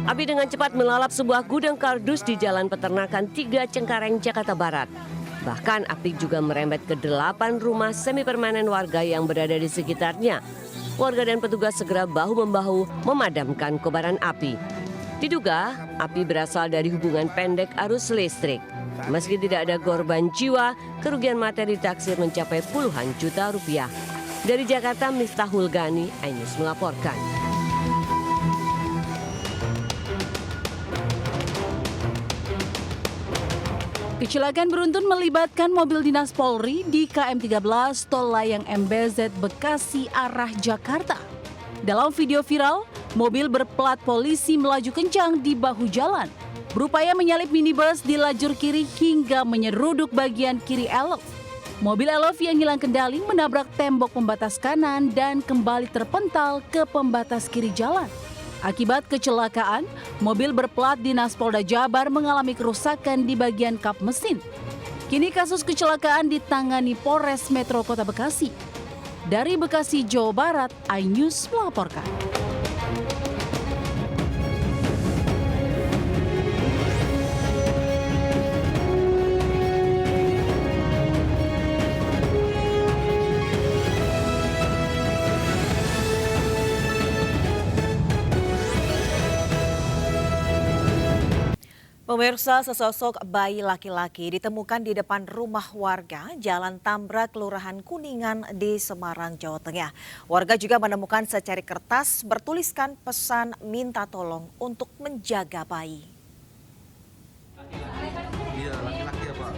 Api dengan cepat melalap sebuah gudang kardus di Jalan Peternakan 3 Cengkareng, Jakarta Barat. Bahkan api juga merembet ke 8 rumah semi permanen warga yang berada di sekitarnya. Warga dan petugas segera bahu-membahu memadamkan kobaran api. Diduga api berasal dari hubungan pendek arus listrik. Meski tidak ada korban jiwa, kerugian materi ditaksir mencapai puluhan juta rupiah. Dari Jakarta, Miftahul Gani, iNews melaporkan. Kecelakaan beruntun melibatkan mobil dinas Polri di KM 13 Tol Layang MBZ Bekasi arah Jakarta. Dalam video viral, mobil berplat polisi melaju kencang di bahu jalan, berupaya menyalip minibus di lajur kiri hingga menyeruduk bagian kiri elf. Mobil elf yang hilang kendali menabrak tembok pembatas kanan dan kembali terpental ke pembatas kiri jalan. Akibat kecelakaan, mobil berplat dinas Polda Jabar mengalami kerusakan di bagian kap mesin. Kini kasus kecelakaan ditangani Polres Metro Kota Bekasi. Dari Bekasi, Jawa Barat, iNews melaporkan. Pemirsa, sesosok bayi laki-laki ditemukan di depan rumah warga Jalan Tambra, Kelurahan Kuningan di Semarang, Jawa Tengah. Warga juga menemukan secari kertas bertuliskan pesan minta tolong untuk menjaga bayi. Iya, laki-laki ya, Pak.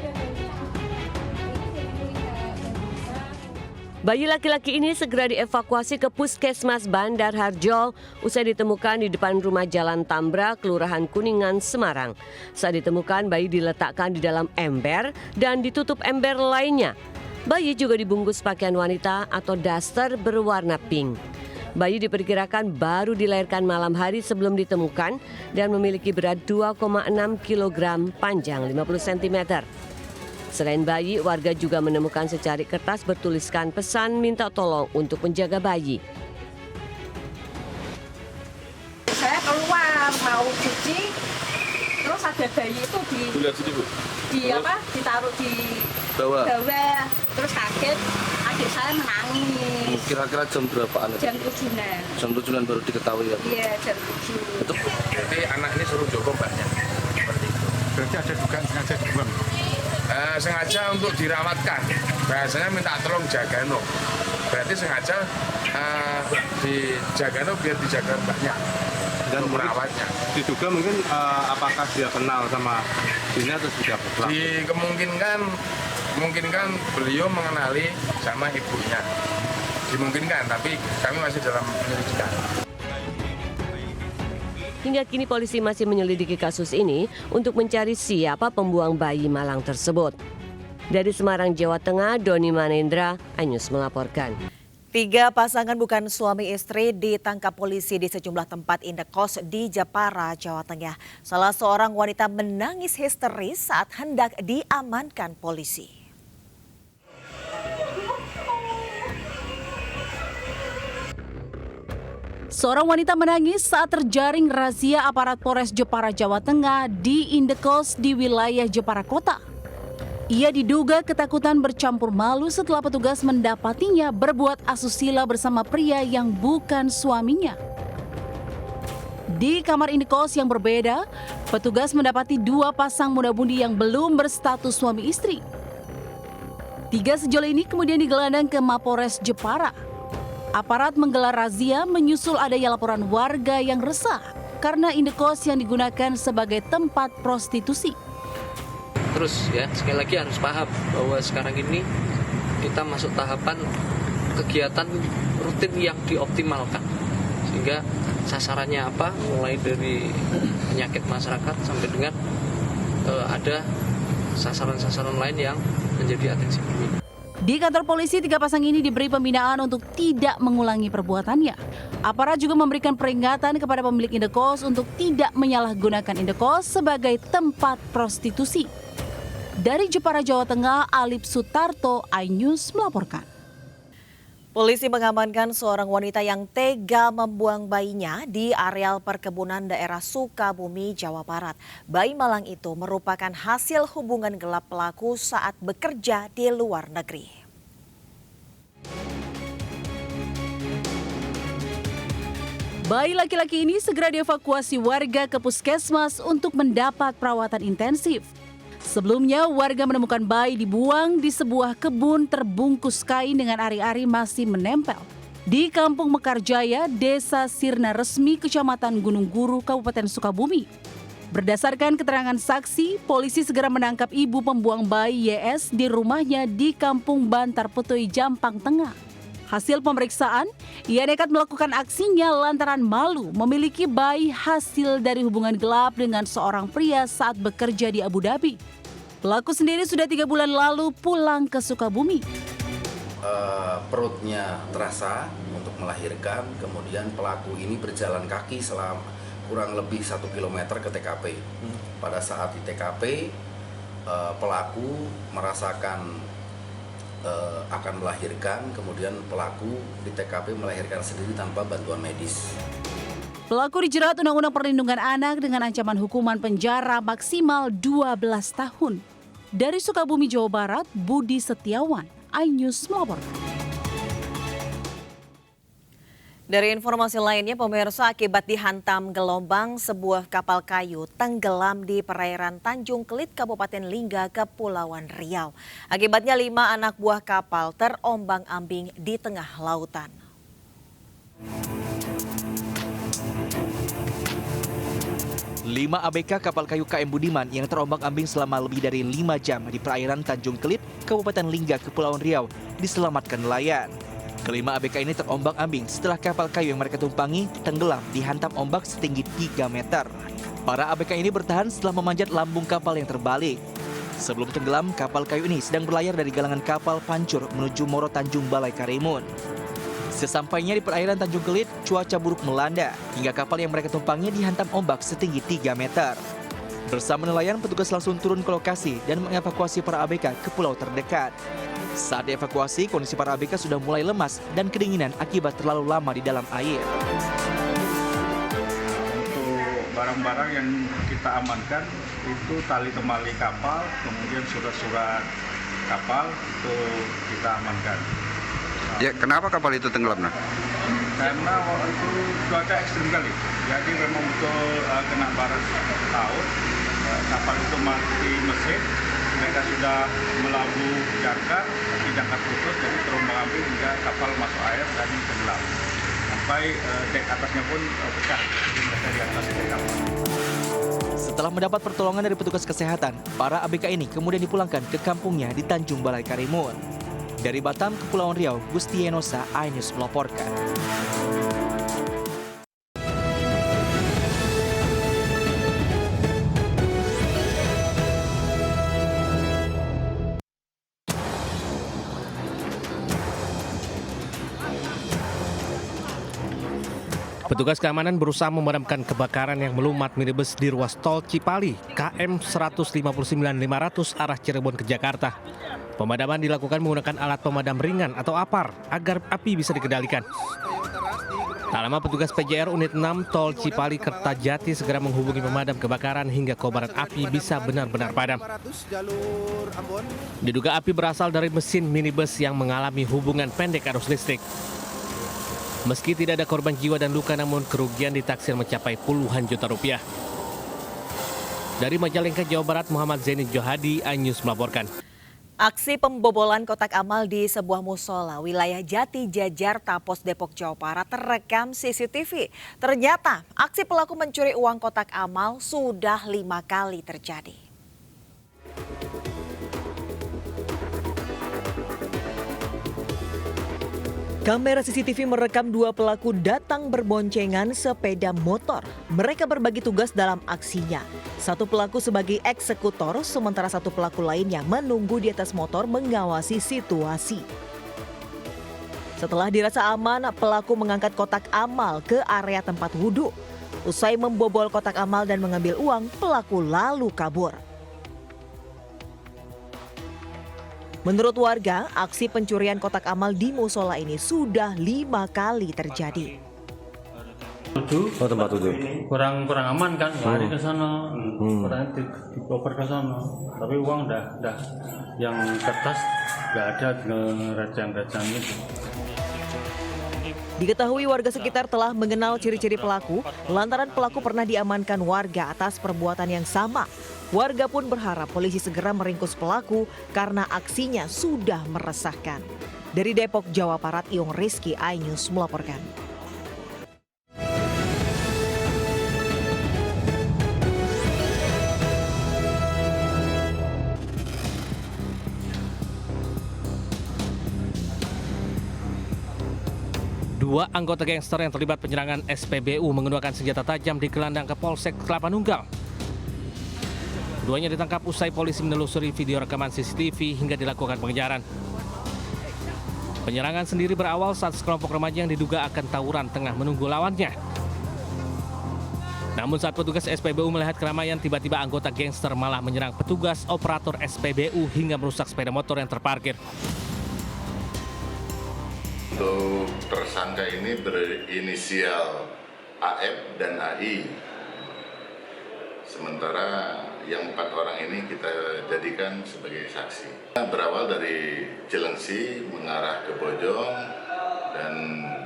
Bayi laki-laki ini segera dievakuasi ke Puskesmas Bandar Harjo usai ditemukan di depan rumah Jalan Tambra, Kelurahan Kuningan, Semarang. Saat ditemukan, bayi diletakkan di dalam ember dan ditutup ember lainnya. Bayi juga dibungkus pakaian wanita atau daster berwarna pink. Bayi diperkirakan baru dilahirkan malam hari sebelum ditemukan dan memiliki berat 2,6 kg, panjang 50 cm. Selain bayi, warga juga menemukan secari kertas bertuliskan pesan minta tolong untuk menjaga bayi. Saya keluar mau cuci, terus ada bayi itu ditaruh di bawah. Terus kaget, adik saya menangis. Kira-kira jam berapaan? Jam 7-an. Jam 7-an baru diketahui ya? Iya, jam 7. Itu Jadi anak ini suruh joko mbaknya. Seperti itu. Berarti ada dugaan sengaja dibuang? Sengaja untuk dirawatkan. Bahasanya minta tolong jagain loh. Berarti sengaja dijaga loh biar dijaga mbaknya. Dan merawatnya. Diduga mungkin apakah dia kenal sama ini atau sudah berkeluarga? Dimungkinkan beliau mengenali sama ibunya. Dimungkinkan, tapi kami masih dalam penyelidikan. Hingga kini polisi masih menyelidiki kasus ini untuk mencari siapa pembuang bayi malang tersebut. Dari Semarang, Jawa Tengah, Doni Manendra, iNews melaporkan. 3 pasangan bukan suami istri ditangkap polisi di sejumlah tempat indekos di Jepara, Jawa Tengah. Salah seorang wanita menangis histeris saat hendak diamankan polisi. Seorang wanita menangis saat terjaring razia aparat Polres Jepara, Jawa Tengah di indekos di wilayah Jepara Kota. Ia diduga ketakutan bercampur malu setelah petugas mendapatinya berbuat asusila bersama pria yang bukan suaminya. Di kamar indekos yang berbeda, petugas mendapati 2 pasang muda-mudi yang belum berstatus suami istri. 3 sejoli ini kemudian digelandang ke Mapores Jepara. Aparat menggelar razia menyusul adanya laporan warga yang resah karena indekos yang digunakan sebagai tempat prostitusi. Terus ya, sekali lagi harus paham bahwa sekarang ini kita masuk tahapan kegiatan rutin yang dioptimalkan. Sehingga sasarannya apa, mulai dari penyakit masyarakat sampai dengan ada sasaran-sasaran lain yang menjadi atensi kami. Di kantor polisi, 3 pasang ini diberi pembinaan untuk tidak mengulangi perbuatannya. Aparat juga memberikan peringatan kepada pemilik indekos untuk tidak menyalahgunakan indekos sebagai tempat prostitusi. Dari Jepara, Jawa Tengah, Alip Sutarto, iNews melaporkan. Polisi mengamankan seorang wanita yang tega membuang bayinya di areal perkebunan daerah Sukabumi, Jawa Barat. Bayi malang itu merupakan hasil hubungan gelap pelaku saat bekerja di luar negeri. Bayi laki-laki ini segera dievakuasi warga ke puskesmas untuk mendapat perawatan intensif. Sebelumnya, warga menemukan bayi dibuang di sebuah kebun terbungkus kain dengan ari-ari masih menempel di Kampung Mekarjaya, Desa Sirna Resmi, Kecamatan Gunung Guru, Kabupaten Sukabumi. Berdasarkan keterangan saksi, polisi segera menangkap ibu pembuang bayi YS di rumahnya di Kampung Bantar Petoi, Jampang Tengah. Hasil pemeriksaan, ia nekat melakukan aksinya lantaran malu memiliki bayi hasil dari hubungan gelap dengan seorang pria saat bekerja di Abu Dhabi. Pelaku sendiri sudah 3 bulan lalu pulang ke Sukabumi. Perutnya terasa untuk melahirkan, kemudian pelaku ini berjalan kaki selama kurang lebih 1 km ke TKP. Pada saat di TKP, pelaku merasakan akan melahirkan, kemudian pelaku di TKP melahirkan sendiri tanpa bantuan medis. Pelaku dijerat Undang-Undang Perlindungan Anak dengan ancaman hukuman penjara maksimal 12 tahun. Dari Sukabumi, Jawa Barat, Budi Setiawan, iNews melaporkan. Dari informasi lainnya, pemirsa, akibat dihantam gelombang, sebuah kapal kayu tenggelam di perairan Tanjung Kelit, Kabupaten Lingga, Kepulauan Riau. Akibatnya 5 anak buah kapal terombang-ambing di tengah lautan. Lima ABK kapal kayu KM Budiman yang terombang-ambing selama lebih dari 5 jam di perairan Tanjung Kelit, Kabupaten Lingga, Kepulauan Riau, diselamatkan nelayan. Kelima ABK ini terombang-ambing setelah kapal kayu yang mereka tumpangi tenggelam dihantam ombak setinggi 3 meter. Para ABK ini bertahan setelah memanjat lambung kapal yang terbalik. Sebelum tenggelam, kapal kayu ini sedang berlayar dari galangan kapal Pancur menuju Moro Tanjung Balai Karimun. Sesampainya di perairan Tanjung Kelit, cuaca buruk melanda hingga kapal yang mereka tumpangi dihantam ombak setinggi 3 meter. Bersama nelayan, petugas langsung turun ke lokasi dan mengevakuasi para ABK ke pulau terdekat. Saat dievakuasi, kondisi para ABK sudah mulai lemas dan kedinginan akibat terlalu lama di dalam air. Untuk barang-barang yang kita amankan itu tali temali kapal, kemudian surat-surat kapal itu kita amankan. Ya, kenapa kapal itu tenggelam, nah? Karena waktu itu cuaca ekstrim kali, jadi memang betul kena barat laut, kapal itu mati mesin, mereka sudah melabuh jangkar, tapi jangkar putus, jadi terombang-ambing hingga kapal masuk air dan tenggelam. Sampai dek atasnya pun pecah, jadi mereka di atas dek kapal. Setelah mendapat pertolongan dari petugas kesehatan, para ABK ini kemudian dipulangkan ke kampungnya di Tanjung Balai Karimun. Dari Batam, Kepulauan Riau, Gusti Enosa, iNews melaporkan. Petugas keamanan berusaha memadamkan kebakaran yang melumat minibus di ruas tol Cipali, KM 159.500 arah Cirebon ke Jakarta. Pemadaman dilakukan menggunakan alat pemadam ringan atau APAR agar api bisa dikendalikan. Tak lama petugas PJR Unit 6 Tol Cipali Kertajati segera menghubungi pemadam kebakaran hingga kobaran api bisa benar-benar padam. Diduga api berasal dari mesin minibus yang mengalami hubungan pendek arus listrik. Meski tidak ada korban jiwa dan luka, namun kerugian ditaksir mencapai puluhan juta rupiah. Dari Majalengka, Jawa Barat, Muhammad Zaini Johadi, iNews melaporkan. Aksi pembobolan kotak amal di sebuah musola wilayah Jati Jajar Tapos Depok, Jawa Barat terekam CCTV. Ternyata aksi pelaku mencuri uang kotak amal sudah 5 kali terjadi. Kamera CCTV merekam 2 pelaku datang berboncengan sepeda motor. Mereka berbagi tugas dalam aksinya. 1 pelaku sebagai eksekutor, sementara 1 pelaku lainnya menunggu di atas motor mengawasi situasi. Setelah dirasa aman, pelaku mengangkat kotak amal ke area tempat wudhu. Usai membobol kotak amal dan mengambil uang, pelaku lalu kabur. Menurut warga, aksi pencurian kotak amal di musola ini sudah 5 kali terjadi. Tempat tujuh. Kurang aman kan, lari ke sana, kurang dioper ke sana. Tapi uang udah yang kertas nggak ada, rajang-rajang itu. Diketahui warga sekitar telah mengenal ciri-ciri pelaku, lantaran pelaku pernah diamankan warga atas perbuatan yang sama. Warga pun berharap polisi segera meringkus pelaku karena aksinya sudah meresahkan. Dari Depok, Jawa Barat, Iong Rizky, iNews melaporkan. Dua anggota gangster yang terlibat penyerangan SPBU menggunakan senjata tajam di gelandang ke Polsek Kelapa Nunggal. Keduanya ditangkap usai polisi menelusuri video rekaman CCTV hingga dilakukan pengejaran. Penyerangan sendiri berawal saat sekelompok remaja yang diduga akan tawuran tengah menunggu lawannya. Namun saat petugas SPBU melihat keramaian, tiba-tiba anggota gangster malah menyerang petugas operator SPBU hingga merusak sepeda motor yang terparkir. Untuk tersangka ini berinisial AF dan AI. Sementara yang 4 orang ini kita jadikan sebagai saksi. Berawal dari Cilengsi mengarah ke Bojong dan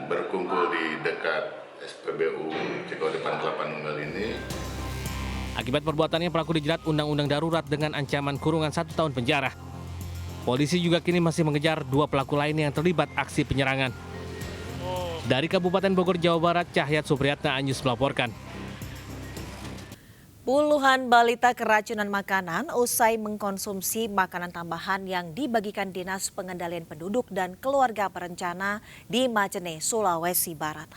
berkumpul di dekat SPBU Cikodepan Kelapa Nunggal ini. Akibat perbuatannya, pelaku dijerat Undang-Undang Darurat dengan ancaman kurungan 1 tahun penjara. Polisi juga kini masih mengejar 2 pelaku lainnya yang terlibat aksi penyerangan. Dari Kabupaten Bogor, Jawa Barat, Cahyat Supriyatna, iNews melaporkan. Puluhan balita keracunan makanan usai mengkonsumsi makanan tambahan yang dibagikan Dinas Pengendalian Penduduk dan Keluarga Berencana di Majene, Sulawesi Barat.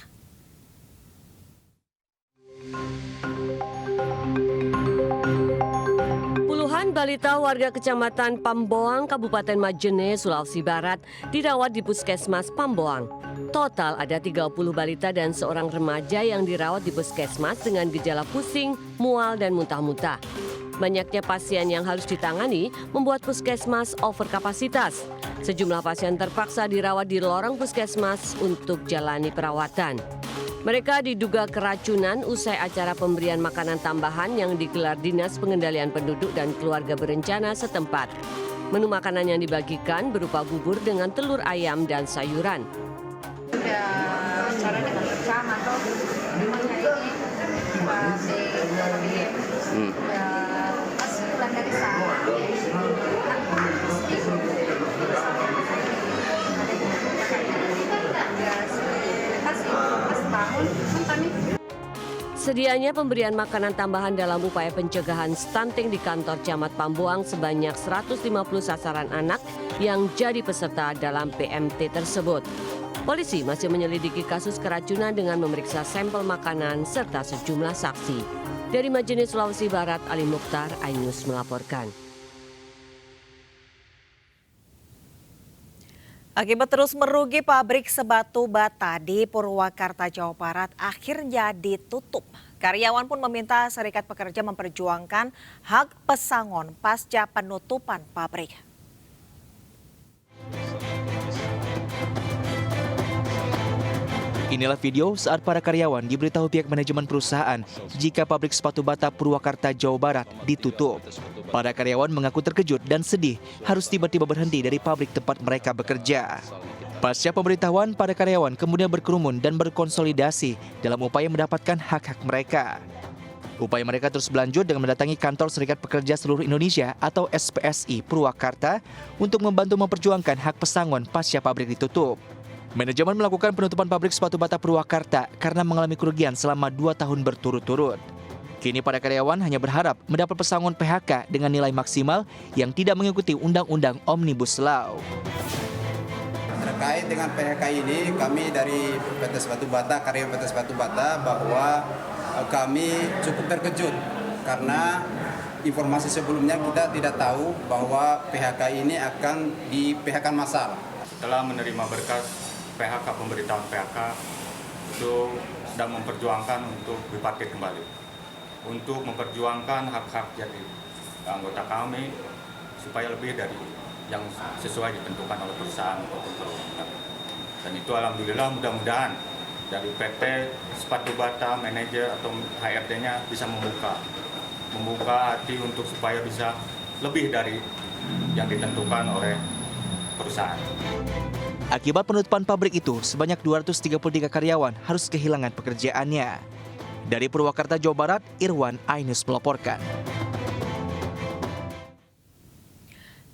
Puluhan balita warga Kecamatan Pamboang, Kabupaten Majene, Sulawesi Barat dirawat di Puskesmas Pamboang. Total ada 30 balita dan seorang remaja yang dirawat di puskesmas dengan gejala pusing, mual, dan muntah-muntah. Banyaknya pasien yang harus ditangani membuat puskesmas over kapasitas. Sejumlah pasien terpaksa dirawat di lorong puskesmas untuk jalani perawatan. Mereka diduga keracunan usai acara pemberian makanan tambahan yang digelar Dinas Pengendalian Penduduk dan Keluarga Berencana setempat. Menu makanan yang dibagikan berupa bubur dengan telur ayam dan sayuran. Cara dengan bersama atau rumahnya ini pas pulang dari sana Sedianya pemberian makanan tambahan dalam upaya pencegahan stunting di kantor Camat Pamboang sebanyak 150 sasaran anak yang jadi peserta dalam PMT tersebut. Polisi masih menyelidiki kasus keracunan dengan memeriksa sampel makanan serta sejumlah saksi. Dari Majene, Sulawesi Barat, Ali Mukhtar, iNews melaporkan. Akibat terus merugi, pabrik sebatu bata di Purwakarta, Jawa Barat akhirnya ditutup. Karyawan pun meminta Serikat Pekerja memperjuangkan hak pesangon pasca penutupan pabrik. Inilah video saat para karyawan diberitahu pihak manajemen perusahaan jika pabrik sepatu bata Purwakarta, Jawa Barat ditutup. Para karyawan mengaku terkejut dan sedih harus tiba-tiba berhenti dari pabrik tempat mereka bekerja. Pasca pemberitahuan, para karyawan kemudian berkerumun dan berkonsolidasi dalam upaya mendapatkan hak-hak mereka. Upaya mereka terus berlanjut dengan mendatangi kantor Serikat Pekerja Seluruh Indonesia atau SPSI Purwakarta untuk membantu memperjuangkan hak pesangon pasca pabrik ditutup. Manajemen melakukan penutupan pabrik sepatu bata Purwakarta karena mengalami kerugian selama 2 tahun berturut-turut. Kini para karyawan hanya berharap mendapat pesangon PHK dengan nilai maksimal yang tidak mengikuti Undang-Undang Omnibus Law. Terkait dengan PHK ini, kami dari PT Sepatu Bata, karyawan PT Sepatu Bata, bahwa kami cukup terkejut karena informasi sebelumnya kita tidak tahu bahwa PHK ini akan di PHK massal. Setelah menerima berkas PHK, pemberitaan PHK, itu sedang memperjuangkan untuk diparkir kembali. Untuk memperjuangkan hak-hak jadi anggota kami supaya lebih dari yang sesuai ditentukan oleh perusahaan ataupun peruntukan. Dan itu alhamdulillah mudah-mudahan dari PT Sepatu Bata, manajer atau HRD-nya bisa membuka hati untuk supaya bisa lebih dari yang ditentukan oleh perusahaan. Akibat penutupan pabrik itu, sebanyak 233 karyawan harus kehilangan pekerjaannya. Dari Purwakarta, Jawa Barat, Irwan Ainus melaporkan.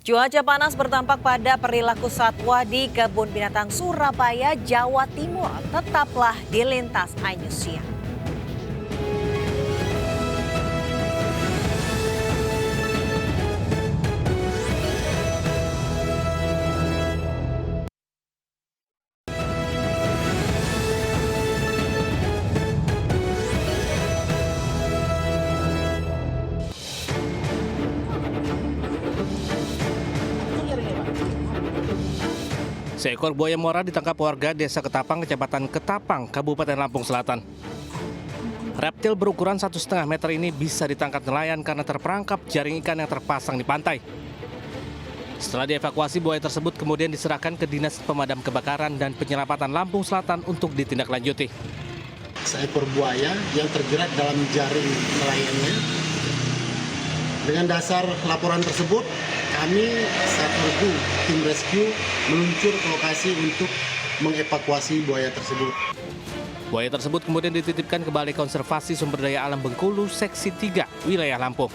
Cuaca panas berdampak pada perilaku satwa di Kebun Binatang Surabaya, Jawa Timur. Tetaplah di Lintas iNews Siang. Seekor buaya muara ditangkap warga Desa Ketapang, Kecamatan Ketapang, Kabupaten Lampung Selatan. Reptil berukuran 1,5 meter ini bisa ditangkap nelayan karena terperangkap jaring ikan yang terpasang di pantai. Setelah dievakuasi, buaya tersebut kemudian diserahkan ke Dinas Pemadam Kebakaran dan Penyelamatan Lampung Selatan untuk ditindaklanjuti. Seekor buaya yang terjerat dalam jaring nelayannya. Dengan dasar laporan tersebut, kami Satwerdu tim rescue meluncur ke lokasi untuk mengevakuasi buaya tersebut. Buaya tersebut kemudian dititipkan ke Balai Konservasi Sumber Daya Alam Bengkulu, Seksi 3, wilayah Lampung.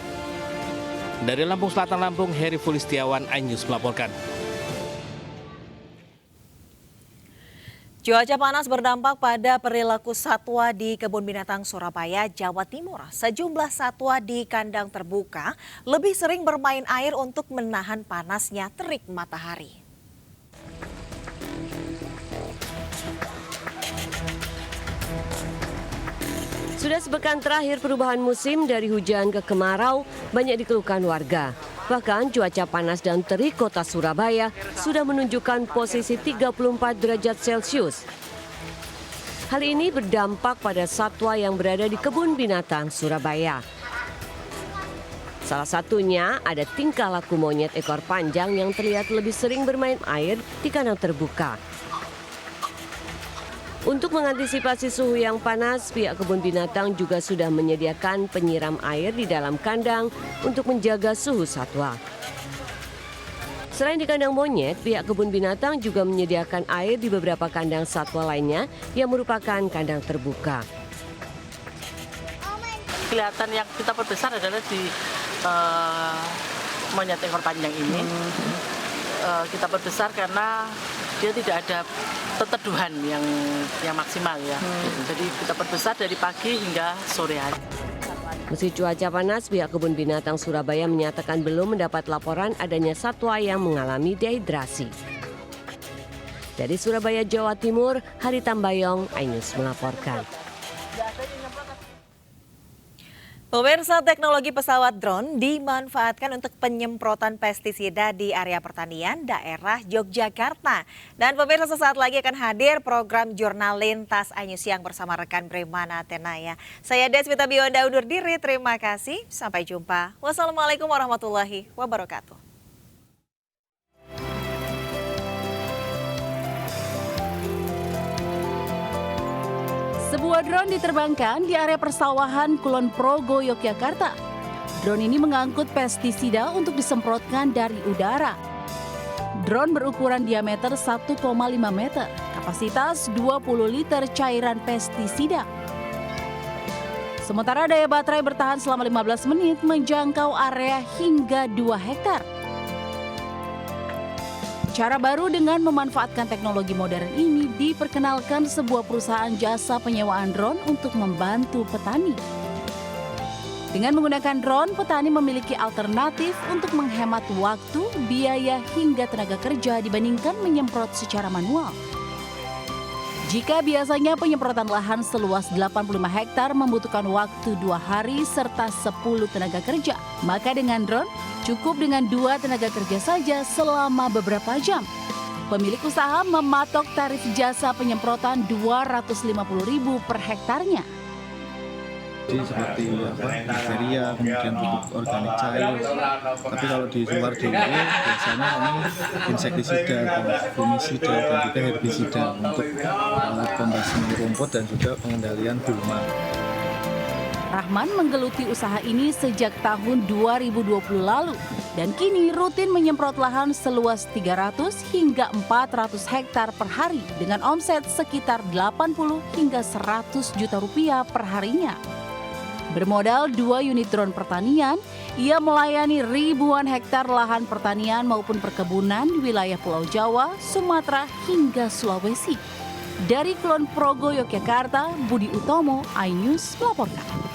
Dari Lampung Selatan, Lampung, Heri Fulistiawan, iNews melaporkan. Cuaca panas berdampak pada perilaku satwa di Kebun Binatang Surabaya, Jawa Timur. Sejumlah satwa di kandang terbuka lebih sering bermain air untuk menahan panasnya terik matahari. Sudah sepekan terakhir perubahan musim dari hujan ke kemarau banyak dikeluhkan warga. Bahkan cuaca panas dan terik kota Surabaya sudah menunjukkan posisi 34 derajat Celcius. Hal ini berdampak pada satwa yang berada di Kebun Binatang Surabaya. Salah satunya ada tingkah laku monyet ekor panjang yang terlihat lebih sering bermain air di kandang terbuka. Untuk mengantisipasi suhu yang panas, pihak Kebun Binatang juga sudah menyediakan penyiram air di dalam kandang untuk menjaga suhu satwa. Selain di kandang monyet, pihak Kebun Binatang juga menyediakan air di beberapa kandang satwa lainnya yang merupakan kandang terbuka. Kelihatan yang kita perbesar adalah di monyet ekor panjang ini. Kita perbesar karena dia tidak ada teteduhan yang maksimal ya. Jadi kita perbesar dari pagi hingga sore hari. Meski cuaca panas, pihak Kebun Binatang Surabaya menyatakan belum mendapat laporan adanya satwa yang mengalami dehidrasi. Dari Surabaya, Jawa Timur, Hari Tambayong, iNews melaporkan. Pemirsa, teknologi pesawat drone dimanfaatkan untuk penyemprotan pestisida di area pertanian daerah Yogyakarta. Dan pemirsa, sesaat lagi akan hadir program Jurnal Lintas iNews Siang bersama rekan Bremana Tenaya. Saya Deswita Bionda undur diri, terima kasih. Sampai jumpa. Wassalamualaikum warahmatullahi wabarakatuh. Sebuah drone diterbangkan di area persawahan Kulon Progo, Yogyakarta. Drone ini mengangkut pestisida untuk disemprotkan dari udara. Drone berukuran diameter 1,5 meter, kapasitas 20 liter cairan pestisida. Sementara daya baterai bertahan selama 15 menit menjangkau area hingga 2 hektar. Cara baru dengan memanfaatkan teknologi modern ini diperkenalkan sebuah perusahaan jasa penyewaan drone untuk membantu petani. Dengan menggunakan drone, petani memiliki alternatif untuk menghemat waktu, biaya hingga tenaga kerja dibandingkan menyemprot secara manual. Jika biasanya penyemprotan lahan seluas 85 hektar membutuhkan waktu 2 hari serta 10 tenaga kerja, maka dengan drone cukup dengan 2 tenaga kerja saja selama beberapa jam. Pemilik usaha mematok tarif jasa penyemprotan Rp250.000 per hektarnya. komoditi seperti bakteri, kemudian pupuk organik cair. Tapi kalau di luar DIY biasanya kami insektisida, fungisida, dan juga herbisida untuk pembasmi rumput dan juga pengendalian gulma. Rahman menggeluti usaha ini sejak tahun 2020 lalu dan kini rutin menyemprot lahan seluas 300 hingga 400 hektar per hari dengan omset sekitar 80 hingga 100 juta rupiah per harinya. Bermodal 2 unit drone pertanian, ia melayani ribuan hektar lahan pertanian maupun perkebunan di wilayah Pulau Jawa, Sumatera hingga Sulawesi. Dari Kulon Progo, Yogyakarta, Budi Utomo, iNews melaporkan.